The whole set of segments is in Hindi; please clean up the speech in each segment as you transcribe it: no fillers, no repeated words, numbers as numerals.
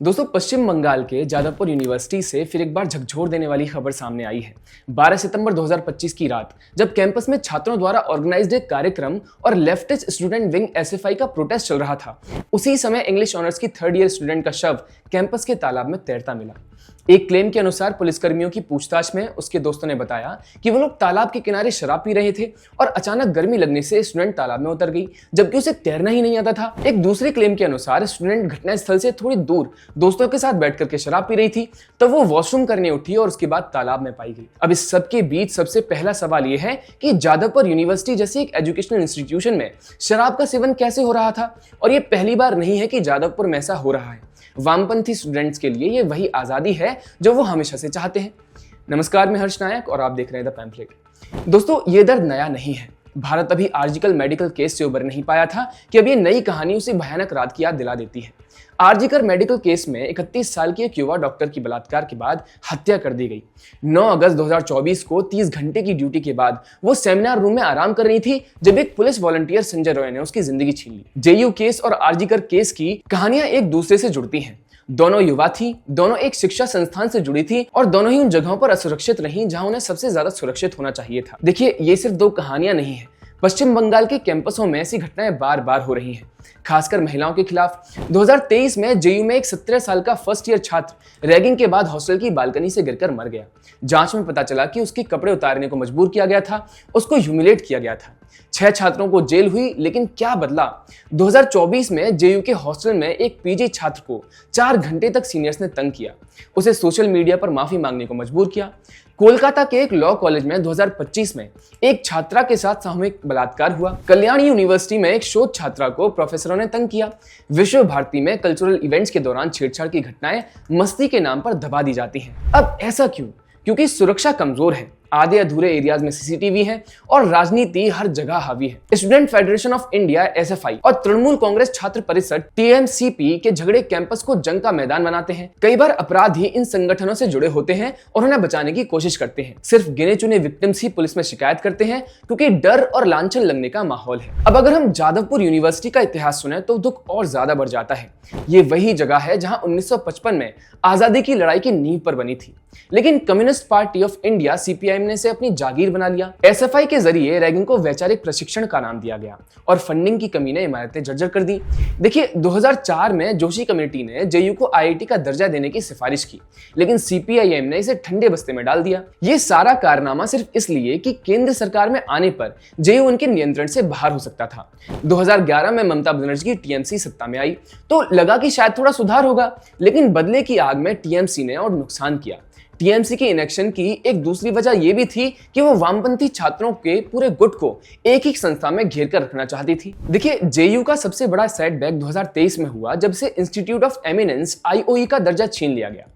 दोस्तों, पश्चिम बंगाल के जादवपुर यूनिवर्सिटी से फिर एक बार झकझोर देने वाली खबर सामने आई है। 12 सितंबर 2025 की रात जब कैंपस में छात्रों द्वारा ऑर्गेनाइज्ड एक कार्यक्रम और लेफ्टिस्ट स्टूडेंट विंग एसएफआई का प्रोटेस्ट चल रहा था, उसी समय इंग्लिश ऑनर्स की थर्ड ईयर स्टूडेंट का शव कैंपस के तालाब में तैरता मिला। एक क्लेम के अनुसार पुलिसकर्मियों की पूछताछ में उसके दोस्तों ने बताया कि वो लोग तालाब के किनारे शराब पी रहे थे और अचानक गर्मी लगने से स्टूडेंट तालाब में उतर गई, जबकि उसे तैरना ही नहीं आता था। एक दूसरे क्लेम के अनुसार स्टूडेंट घटनास्थल से थोड़ी दूर दोस्तों के साथ बैठ करके शराब पी रही थी, तब वो वॉशरूम करने उठी और उसके बाद तालाब में पाई गई। अब इस सब के बीच सबसे पहला सवाल यह है कि जादवपुर यूनिवर्सिटी जैसी एक एजुकेशनल इंस्टीट्यूशन में शराब का सेवन कैसे हो रहा था, और ये पहली बार नहीं है कि जादवपुर में ऐसा हो रहा है। वामपंथी स्टूडेंट्स के लिए ये वही आजादी है जो वो हमेशा से चाहते हैं। नमस्कार, मैं हर्ष नायक और आप देख रहे हैं द पैम्फलेट। दोस्तों, ये दर्द नया नहीं है। भारत अभी आरजीकर मेडिकल केस से उबर नहीं पाया था कि अब ये नई कहानी उसे भयानक रात की याद दिला देती है। आरजीकर मेडिकल केस में 31 साल की एक युवा डॉक्टर की बलात्कार के बाद हत्या कर दी गई। 9 अगस्त 2024 को 30 घंटे की ड्यूटी के बाद वो सेमिनार रूम में आराम कर रही थी जब एक पुलिस वॉलंटियर संजय रॉय ने उसकी जिंदगी छीन ली। जेयू केस और आरजीकर केस की कहानियां एक दूसरे से जुड़ती हैं। दोनों युवा थी, दोनों एक शिक्षा संस्थान से जुड़ी थी और दोनों ही उन जगहों पर असुरक्षित रहीं जहां उन्हें सबसे ज्यादा सुरक्षित होना चाहिए था। देखिए, ये सिर्फ दो कहानियां नहीं है। पश्चिम बंगाल के कैंपसों में ऐसी घटनाएं बार बार हो रही हैं, खासकर महिलाओं के खिलाफ। 2023 में जेयू में एक 17 साल का फर्स्ट ईयर छात्र रैगिंग के बाद हॉस्टल की बालकनी से गिरकर मर गया। जांच में पता चला कि उसके कपड़े उतारने को मजबूर किया गया था, उसको ह्यूमिलेट किया गया था। 6 छात्रों को जेल हुई, लेकिन क्या बदला? 2024 में जेयू के हॉस्टल में एक पीजी छात्र को 4 घंटे तक सीनियर्स ने तंग किया, उसे सोशल मीडिया पर माफी मांगने को मजबूर किया। कोलकाता के एक लॉ कॉलेज में 2025 में एक छात्रा के साथ सामूहिक बलात्कार हुआ। कल्याण यूनिवर्सिटी में एक शोध छात्रा को प्रोफेसरों ने तंग किया। विश्व भारती में कल्चरल इवेंट्स के दौरान छेड़छाड़ की घटनाएं मस्ती के नाम पर दबा दी जाती हैं। अब ऐसा क्यों? क्योंकि सुरक्षा कमजोर है, आधे अधूरे एरियाज में सीसीटीवी है और राजनीति हर जगह हावी है। Student federation of India SFI और तृणमूल कांग्रेस छात्र परिषद टीएमसीपी के झगड़े कैंपस को जंग का मैदान बनाते हैं। कई बार अपराधी इन संगठनों से जुड़े होते हैं और उन्हें बचाने की कोशिश करते हैं। सिर्फ गिने चुने विक्टिम्स ही पुलिस में शिकायत करते हैं क्योंकि डर और लांछन लगने का माहौल है। अब अगर हम जादवपुर यूनिवर्सिटी का इतिहास सुने तो दुख और ज्यादा बढ़ जाता है। ये वही जगह है जहां 1955 में आजादी की लड़ाई की नींव पर बनी थी, लेकिन communist party of India CPIM ने इसे अपनी जागीर बना लिया। एसएफआई के जरिए रैगिंग को वैचारिक प्रशिक्षण का नाम दिया गया और फंडिंग की कमी ने इमारतें जर्जर कर दी। देखिए, 2004 में जोशी कमेटी ने जेयू को आईआईटी का दर्जा देने की सिफारिश की, लेकिन सीपीआईएम ने इसे ठंडे बस्ते में डाल दिया। ये सारा कारनामा सिर्फ इसलिए कि केंद्र सरकार में आने पर जेयू उनके नियंत्रण से बाहर हो सकता था। 2011 में ममता बनर्जी की टीएमसी सत्ता में आई तो लगा कि शायद थोड़ा सुधार होगा, लेकिन बदले की आग में टीएमसी ने और नुकसान किया। टीएमसी की इनेक्शन की एक दूसरी वजह यह भी थी कि वो वामपंथी छात्रों के पूरे गुट को एक ही संस्था में घेर कर रखना चाहती थी। देखिए, जेयू का सबसे बड़ा सेटबैक 2023 में हुआ जब से इंस्टीट्यूट ऑफ एमिनेंस आईओई का दर्जा छीन लिया गया।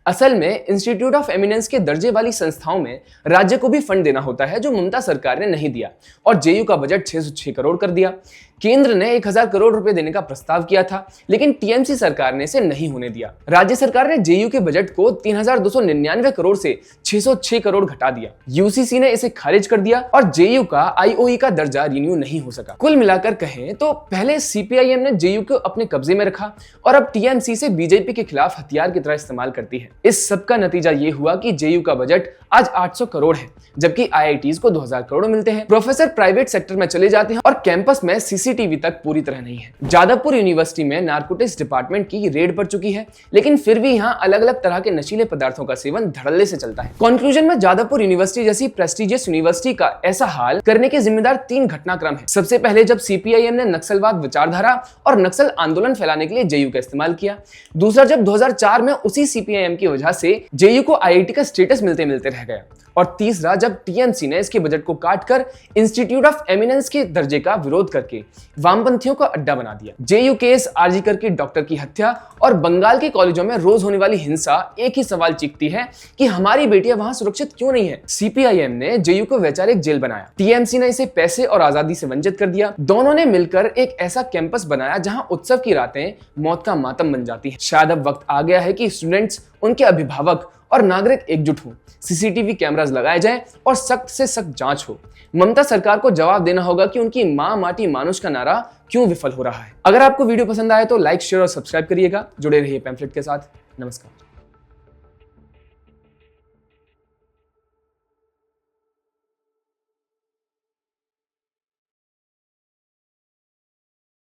असल में इंस्टीट्यूट ऑफ एमिनेंस के दर्जे वाली संस्थाओं में राज्य को भी फंड देना होता है, जो ममता सरकार ने नहीं दिया, और जेयू का बजट 606 करोड़ कर दिया। केंद्र ने 1000 करोड़ रुपए देने का प्रस्ताव किया था, लेकिन टीएमसी सरकार ने इसे नहीं होने दिया। राज्य सरकार ने जेयू के बजट को 3299 करोड़ से 606 करोड़ घटा दिया। यूसीसी ने इसे खारिज कर दिया और जेयू का आईओई का दर्जा रिन्यू नहीं हो सका। कुल मिलाकर कहें तो पहले सीपीआईएम ने जेयू को अपने कब्जे में रखा और अब टीएमसी से बीजेपी के खिलाफ हथियार की तरह इस्तेमाल करती है। इस सब का नतीजा ये हुआ कि जेयू का बजट आज 800 करोड़ है, जबकि आईआईटीज को 2000 करोड़ मिलते हैं। प्रोफेसर प्राइवेट सेक्टर में चले जाते हैं और कैंपस में सीसीटीवी तक पूरी तरह नहीं है। जादवपुर यूनिवर्सिटी में नारकोटिक्स डिपार्टमेंट की रेड पड़ चुकी है, लेकिन फिर भी यहाँ अलग अलग तरह के नशीले पदार्थों का सेवन धड़ल्ले से चलता है। कंक्लूजन में जादवपुर यूनिवर्सिटी जैसी प्रेस्टिजियस यूनिवर्सिटी का ऐसा हाल करने के जिम्मेदार 3 घटनाक्रम है। सबसे पहले जब सीपीआईएम ने नक्सलवाद विचारधारा और नक्सल आंदोलन फैलाने के लिए जेयू का इस्तेमाल किया। दूसरा, जब 2004 में उसी सीपीआईएम की वजह से जेयू को आईआईटी का स्टेटस मिलते मिलते रह गया। और तीसरा, जब टीएमसी ने इसके बजट को काटकर इंस्टीट्यूट ऑफ एमिनेंस के दर्जे का विरोध करके वामपंथियों का अड्डा बना दिया। जेयू केस, आरजीकर की डॉक्टर की हत्या और बंगाल के कॉलेजों में रोज होने वाली हिंसा एक ही सवाल चीखती है कि हमारी बेटियां वहां सुरक्षित क्यों नहीं है। सीपीआईएम ने जेयू को वैचारिक जेल बनाया, टीएमसी ने इसे पैसे और आजादी से वंचित कर दिया। दोनों ने मिलकर एक ऐसा कैंपस बनाया जहां उत्सव की रातें मौत का मातम बन जाती है। शायद अब वक्त आ गया है कि स्टूडेंट्स उनके अभिभावक और नागरिक एकजुट हों, सीसीटीवी कैमरास लगाए जाएं और सख्त से सख्त जांच हो। ममता सरकार को जवाब देना होगा कि उनकी मां माटी मानुष का नारा क्यों विफल हो रहा है। अगर आपको वीडियो पसंद आए तो लाइक, शेयर और सब्सक्राइब करिएगा। जुड़े रहिए पैम्फलेट के साथ। नमस्कार।